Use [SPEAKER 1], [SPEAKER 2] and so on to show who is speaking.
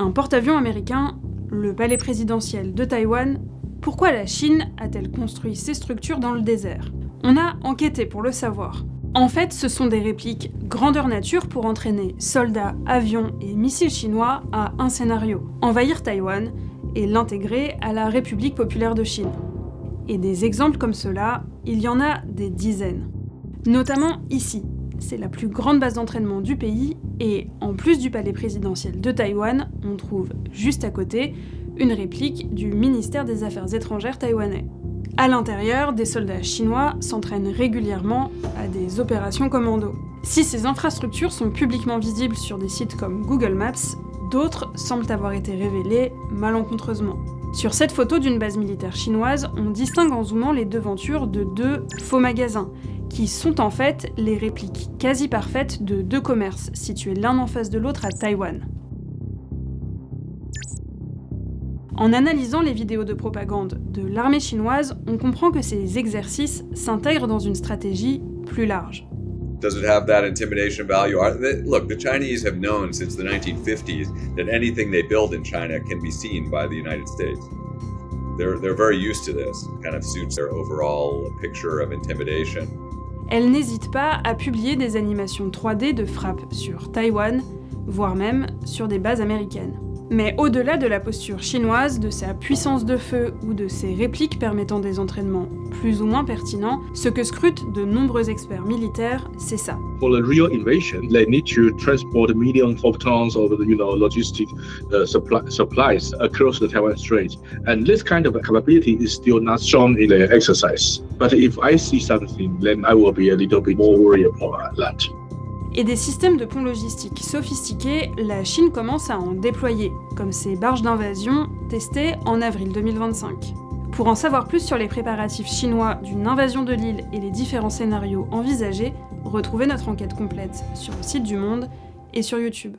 [SPEAKER 1] Un porte-avions américain, le palais présidentiel de Taïwan, pourquoi la Chine a-t-elle construit ces structures dans le désert? On a enquêté pour le savoir. En fait, ce sont des répliques grandeur nature pour entraîner soldats, avions et missiles chinois à un scénario, envahir Taïwan et l'intégrer à la République populaire de Chine. Et des exemples comme cela, il y en a des dizaines. Notamment ici. C'est la plus grande base d'entraînement du pays et, en plus du palais présidentiel de Taïwan, on trouve juste à côté une réplique du ministère des Affaires étrangères taïwanais. À l'intérieur, des soldats chinois s'entraînent régulièrement à des opérations commando. Si ces infrastructures sont publiquement visibles sur des sites comme Google Maps, d'autres semblent avoir été révélées malencontreusement. Sur cette photo d'une base militaire chinoise, on distingue en zoomant les devantures de deux faux magasins, qui sont en fait les répliques quasi parfaites de deux commerces situés l'un en face de l'autre à Taïwan. En analysant les vidéos de propagande de l'armée chinoise, on comprend que ces exercices s'intègrent dans une stratégie plus large.
[SPEAKER 2] Does it have that intimidation value? Look, the Chinese have known since the 1950s that anything they build in China can be seen by the United States. They're very used to this. It kind of suits their overall picture of intimidation.
[SPEAKER 1] Elle n'hésite pas à publier des animations 3D de frappe sur Taïwan, voire même sur des bases américaines. Mais au-delà de la posture chinoise, de sa puissance de feu ou de ses répliques permettant des entraînements plus ou moins pertinents, ce que scrutent de nombreux experts militaires, c'est ça.
[SPEAKER 3] For the real invasion, they need to transport millions of tons of logistic supplies across the Taiwan Strait, and this kind of capability is still not shown in the exercise. But if I see something, then I will be a little bit more worried about that.
[SPEAKER 1] Et des systèmes de ponts logistiques sophistiqués, la Chine commence à en déployer, comme ces barges d'invasion testées en avril 2025. Pour en savoir plus sur les préparatifs chinois d'une invasion de l'île et les différents scénarios envisagés, retrouvez notre enquête complète sur le site du Monde et sur YouTube.